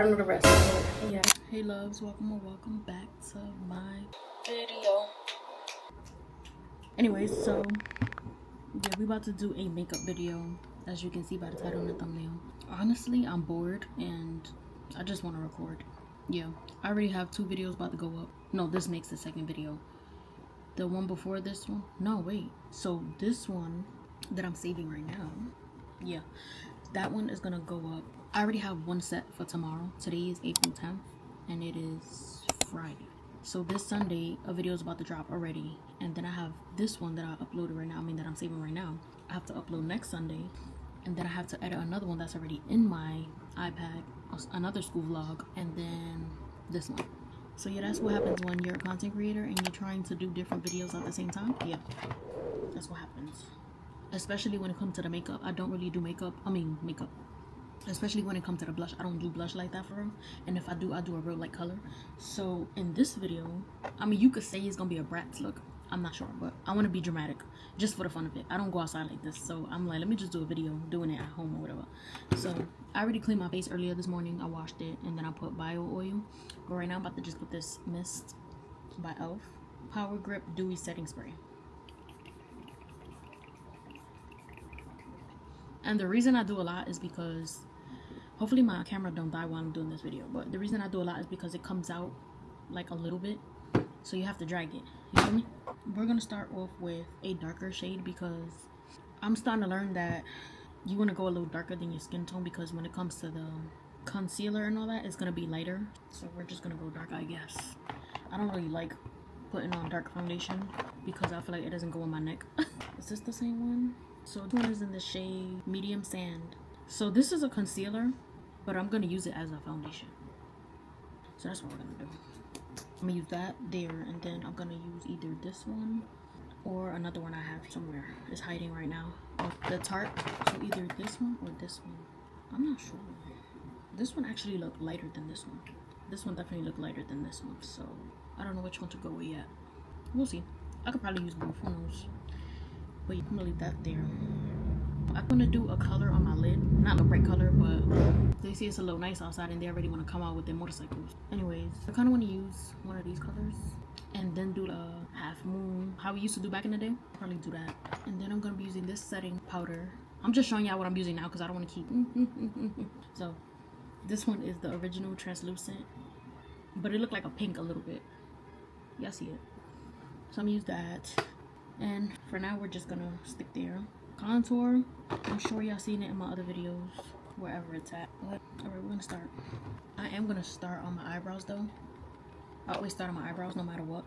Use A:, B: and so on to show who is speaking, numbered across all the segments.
A: don't know the rest. Yeah.
B: Hey loves, welcome back to my video. Anyways, so yeah, we about to do a makeup video, as you can see by the title and the thumbnail. Honestly, I'm bored and I just want to record. Yeah, I already have 2 videos about to go up. No, this makes the second video. The one before this one? No, wait. So this one that I'm saving right now, yeah, that one is gonna go up. I already have one set for tomorrow. Today is April 10th and it is Friday. So this Sunday, a video is about to drop already. And then I have this one that I uploaded right now, that I'm saving right now. I have to upload next Sunday. And then I have to edit another one that's already in my iPad, another school vlog, and then this one. So yeah, that's what happens when you're a content creator and you're trying to do different videos at the same time. Yeah, that's what happens. Especially when it comes to the makeup. I don't really do makeup. Especially when it comes to the blush. I don't do blush like that for real. And if I do a real light color. So in this video, you could say it's gonna be a Bratz look. I'm not sure, but I want to be dramatic just for the fun of it. I don't go outside like this, so I'm like, let me just do a video doing it at home or whatever. So I already cleaned my face earlier this morning. I washed it and then I put bio oil. But right now I'm about to just put this mist by e.l.f. Power Grip Dewy Setting Spray. And the reason I do a lot is because hopefully my camera don't die while I'm doing this video, but the reason I do a lot is because it comes out like a little bit, so you have to drag it. You feel me? We're gonna start off with a darker shade because I'm starting to learn that you want to go a little darker than your skin tone, because when it comes to the concealer and all that, it's gonna be lighter. So we're just gonna go dark, I guess. I don't really like putting on dark foundation because I feel like it doesn't go on my neck. Is this the same one? So this one is in the shade Medium Sand. So this is a concealer, but I'm gonna use it as a foundation. So that's what we're gonna do. I'm gonna use that there, and then I'm gonna use either this one or another one I have somewhere. It's hiding right now. The Tarte. So either this one or this one. I'm not sure. This one actually looked lighter than this one. This one definitely looked lighter than this one. So I don't know which one to go with yet. We'll see. I could probably use both. Who knows? But I'm gonna leave that there. I'm gonna do a color on my lid. Not a bright color, but they see it's a little nice outside and they already want to come out with their motorcycles. Anyways, I kind of want to use one of these colors and then do the half moon, how we used to do back in the day. Probably do that. And then I'm gonna be using this setting powder. I'm just showing y'all what I'm using now because I don't want to keep So this one is the original translucent, but it looked like a pink a little bit. Y'all see it? So I'm gonna use that. And for now, we're just gonna stick there. Contour, I'm sure y'all seen it in my other videos, wherever it's at. But alright, we're gonna start. I am gonna start on my eyebrows though. I always start on my eyebrows no matter what.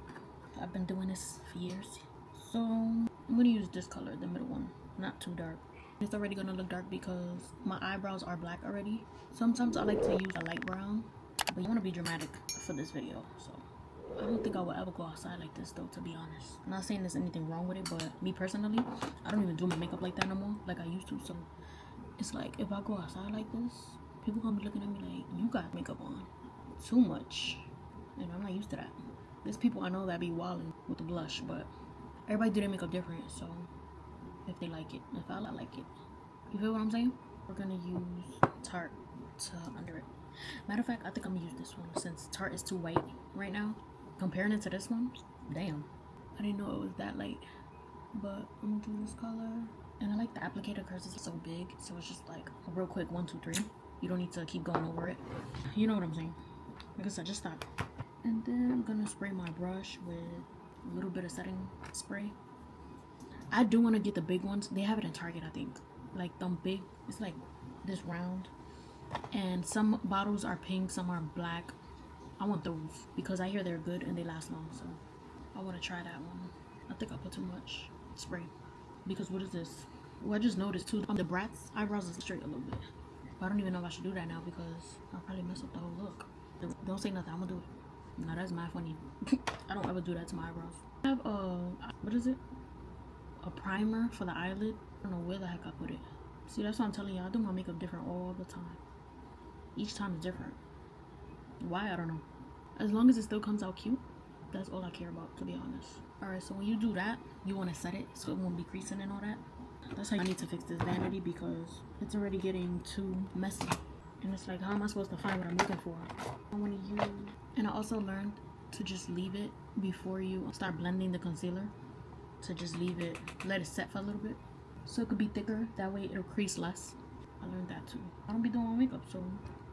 B: I've been doing this for years. So I'm gonna use this color, the middle one, not too dark. It's already gonna look dark because my eyebrows are black already. Sometimes I like to use a light brown, but you wanna be dramatic for this video, so I don't think I will ever go outside like this though, to be honest. I'm not saying there's anything wrong with it, but me personally, I don't even do my makeup like that no more, like I used to. So it's like, if I go outside like this, people gonna be looking at me like, you got makeup on too much, and I'm not used to that. There's people I know that be wilding with the blush, but everybody do their makeup different. So if they like it, if I like it, you feel what I'm saying? We're gonna use Tarte to under it. Matter of fact, I think I'm gonna use this one since Tarte is too white right now. Comparing it to this one, damn, I didn't know it was that light. But I'm gonna do this color, and I like the applicator because it's so big, so it's just like a real quick 1, 2, 3. You don't need to keep going over it. You know what I'm saying? Like I said, just stop. And then I'm gonna spray my brush with a little bit of setting spray. I do want to get the big ones. They have it in Target, I think. Like them big. It's like this round, and some bottles are pink, some are black. I want those because I hear they're good and they last long, so I want to try that one. I think I put too much spray because what is this? Well, I just noticed too, the Bratz eyebrows is straight a little bit, but I don't even know if I should do that now because I'll probably mess up the whole look. Don't say nothing, I'm gonna do it. No, that's my funny. I don't ever do that to my eyebrows. I have what is it? A primer for the eyelid. I don't know where the heck I put it. See, that's what I'm telling you. I do my makeup different all the time. Each time is different. Why? I don't know. As long as it still comes out cute, that's all I care about, to be honest. Alright, so when you do that, you want to set it so it won't be creasing and all that. That's how I need to fix this vanity because it's already getting too messy. And it's like, how am I supposed to find what I'm looking for? I want to use... And I also learned to just leave it before you start blending the concealer. To just leave it, let it set for a little bit. So it could be thicker. That way it'll crease less. I learned that too. I don't be doing my makeup, so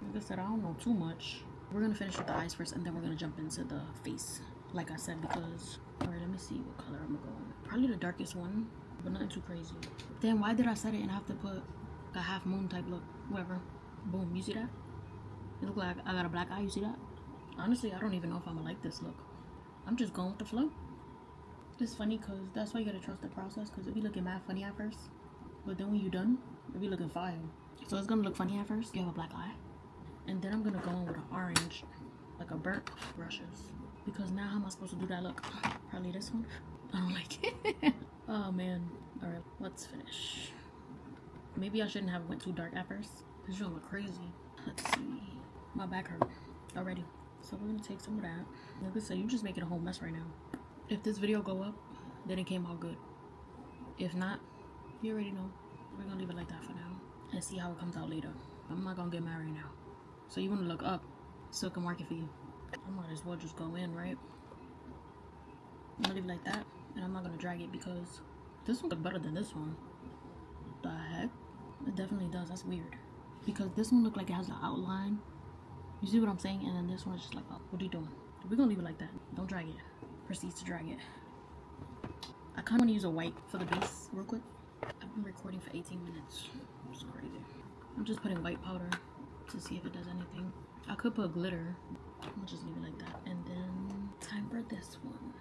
B: like I said, I don't know too much. We're going to finish with the eyes first, and then we're going to jump into the face. Like I said, because... Alright, let me see what color I'm going to go with. Probably the darkest one, but nothing too crazy. Then why did I set it and have to put a half moon type look? Whatever. Boom, you see that? It look like I got a black eye, you see that? Honestly, I don't even know if I'm gonna like this look. I'm just going with the flow. It's funny because that's why you gotta trust the process, because it be looking mad funny at first, but then when you're done, it be looking fire. So it's gonna look funny at first. You have a black eye. And then I'm gonna go in with an orange, like a burnt brushes. Because now how am I supposed to do that look? Probably this one. I don't like it. Oh man. Alright, let's finish. Maybe I shouldn't have went too dark at first. This is gonna look crazy. Let's see. My back hurt already. So we're gonna take some of that. Like I said, you're just making a whole mess right now. If this video go up, then it came out good. If not, you already know. We're gonna leave it like that for now and see how it comes out later. I'm not gonna get married now. So you wanna look up so it can work it for you. I might as well just go in, right? I'm gonna leave it like that, and I'm not gonna drag it because this one look better than this one. The heck? It definitely does. That's weird. Because this one look like it has an outline. You see what I'm saying? And then this one's just like, oh, what are you doing? We're gonna leave it like that. Don't drag it. Proceed to drag it. I kind of want to use a white for the base real quick. I've been recording for 18 minutes. It's crazy. I'm just putting white powder to see if it does anything. I could put glitter. I'll just leave it like that. And then time for this one.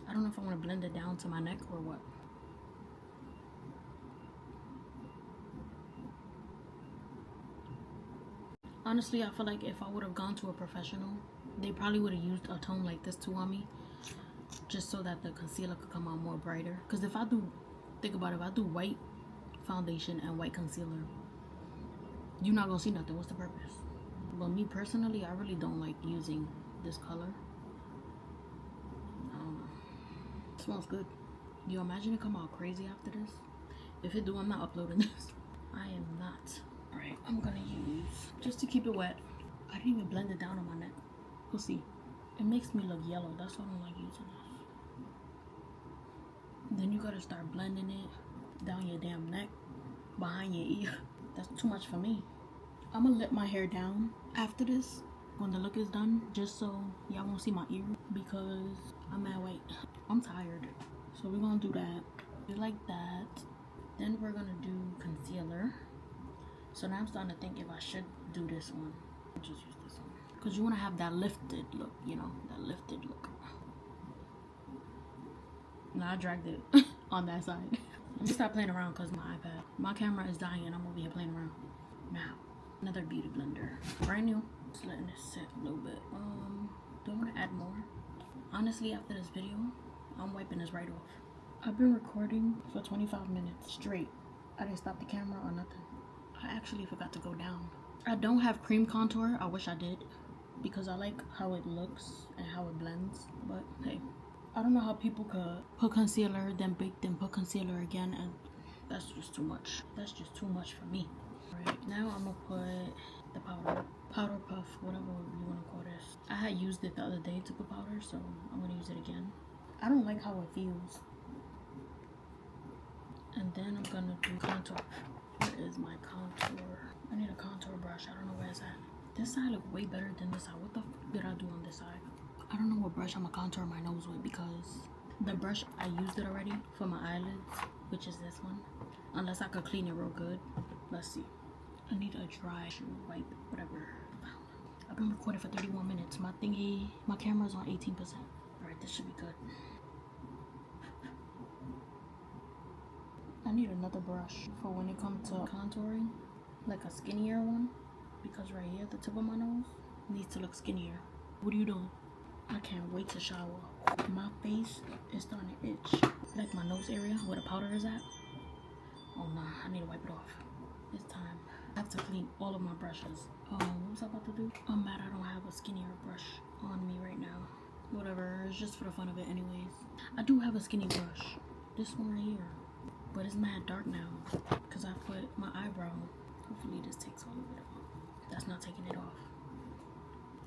B: I don't know if I want to blend it down to my neck or what. Honestly, I feel like if I would have gone to a professional, they probably would have used a tone like this too on me, just so that the concealer could come out more brighter. Because if I do, think about it, if I do white foundation and white concealer, you're not gonna see nothing. What's the purpose? But me personally, I really don't like using this color. It smells good. You imagine it come out crazy after this? If it do, I'm not uploading this. I am not. Alright, I'm gonna use, just to keep it wet, I didn't even blend it down on my neck. We'll see. It makes me look yellow. That's why I don't like using this. Then you gotta start blending it down your damn neck, behind your ear. That's too much for me. I'm gonna let my hair down after this, when the look is done, just so y'all won't see my ear, because I'm mad white. I'm tired. So we're gonna do that. Just like that. Then we're gonna do concealer. So now I'm starting to think if I should do this one. I'll just use this one. Because you want to have that lifted look, you know, that lifted look. Now I dragged it on that side. Let me stop playing around because my camera is dying and I'm over here playing around. Now, another beauty blender. Brand new. Just letting it sit a little bit. Do I want to add more? Honestly, after this video, I'm wiping this right off. I've been recording for 25 minutes straight. I didn't stop the camera or nothing. I actually forgot to go down. I don't have cream contour. I wish I did, because I like how it looks and how it blends. But hey, I don't know how people could put concealer, then bake, then put concealer again, and that's just too much. That's just too much for me. Alright, now I'm gonna put the powder puff, whatever you want to call this. I had used it the other day to put powder, so I'm gonna use it again. I don't like how it feels. And then I'm gonna do contour. Where is my contour? I need a contour brush. I don't know where it's at. This side look way better than this side. What the f did I do on this side? I don't know what brush I'm gonna contour my nose with, because the brush, I used it already for my eyelids, which is this one. Unless I could clean it real good. Let's see. I need a dry wipe, whatever. I've been recording for 31 minutes. My thingy, my camera's on 18%. Alright, this should be good. I need another brush for when it comes to contouring, like a skinnier one, because right here, the tip of my nose needs to look skinnier. What are you doing? I can't wait to shower. My face is starting to itch, like my nose area where the powder is at. Oh nah, I need to wipe it off. It's time. I have to clean all of my brushes. What was I about to do? I'm mad I don't have a skinnier brush on me right now. Whatever, it's just for the fun of it anyways. I do have a skinny brush. This one right here. But it's mad dark now because I put my eyebrow. Hopefully this takes all of it off. That's not taking it off.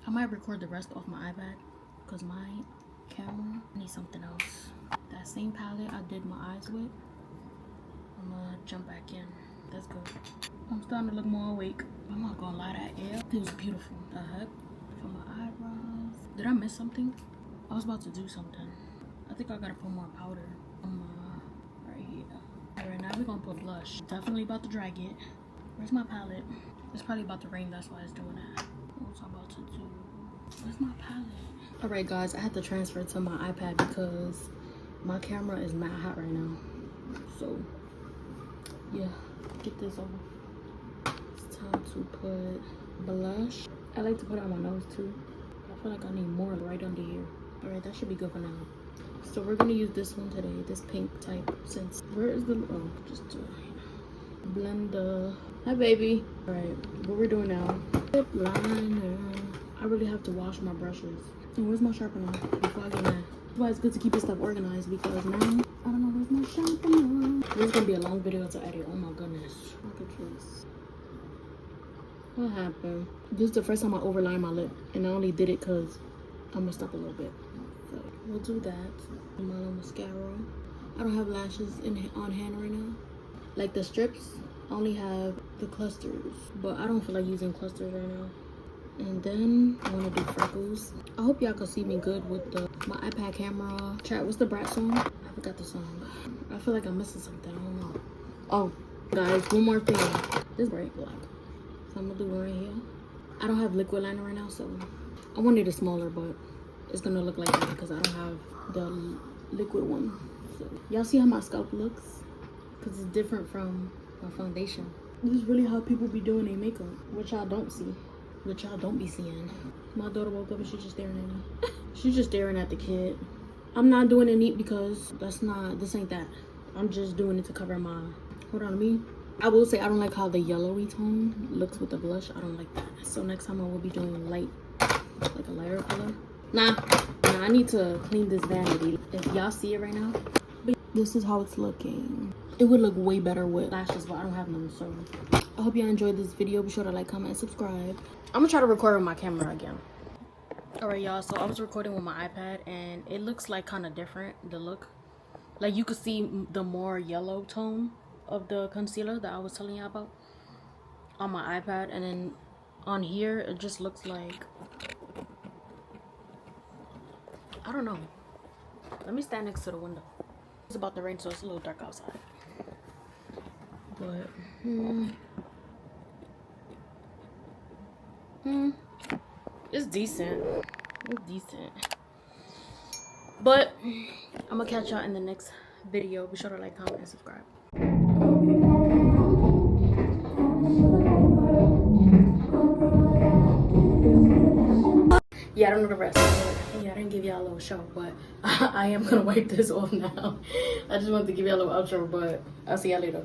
B: I might record the rest off my iPad because my camera needs something else. That same palette I did my eyes with, I'm gonna jump back in. That's good. I'm starting to look more awake. I'm not gonna lie, that air, it was beautiful. The heck? For my eyebrows. Did I miss something? I was about to do something. I think I gotta put more powder on my right here. Alright, now we're gonna put blush. Definitely about to drag it. Where's my palette? It's probably about to rain, that's why it's doing that. What was I about to do? Where's my palette? Alright guys, I had to transfer to my iPad because my camera is mad hot right now. So yeah, get this over. It's time to put blush. I like to put it on my nose too. I feel like I need more right under here. Alright, that should be good for now. So we're gonna use this one today, this pink type. Since where is the just do it. Blender. Hi baby. Alright, what we're doing now. Lip liner. I really have to wash my brushes. And where's my sharpener before I get mad? That's why it's good to keep this stuff organized because now I don't know where's my sharpener. This is gonna be a long video to edit. Oh my goodness. Look at this. What happened? This is the first time I overlined my lip, and I only did it because I messed up a little bit. So we'll do that. My little mascara. I don't have lashes on hand right now. Like the strips, I only have the clusters, but I don't feel like using clusters right now. And then I want to do freckles. I hope y'all can see me good with my iPad camera. Chat, what's the Bratz song? I forgot the song. I feel like I'm missing something. I don't know. Oh, guys, one more thing. This bright black. So I'm gonna do it right here. I don't have liquid liner right now, so I wanted it smaller, but it's gonna look like that because I don't have the liquid one. So y'all see how my scalp looks? Because it's different from my foundation. This is really how people be doing their makeup, which y'all don't see. Which y'all don't be seeing. My daughter woke up and she's just staring at me. She's just staring at the kid. I'm not doing it neat because this ain't that. I'm just doing it to cover my, hold on to me. I will say I don't like how the yellowy tone looks with the blush. I don't like that. So next time I will be doing light, like a lighter color. Nah, I need to clean this vanity. If y'all see it right now, this is how it's looking. It would look way better with lashes, but I don't have none, so. I hope y'all enjoyed this video. Be sure to like, comment, and subscribe. I'm gonna try to record with my camera again. Alright y'all, so I was recording with my iPad and it looks like kind of different, the look. Like you could see the more yellow tone of the concealer that I was telling you about on my iPad, and then on here it just looks like, I don't know. Let me stand next to the window. It's about to rain, so it's a little dark outside. But it's decent. It's decent. But I'm gonna catch y'all in the next video. Be sure to like, comment, and subscribe. Yeah, I don't know the rest. Yeah, I didn't give y'all a little show, but I am gonna wipe this off now. I just wanted to give y'all a little outro, but I'll see y'all later.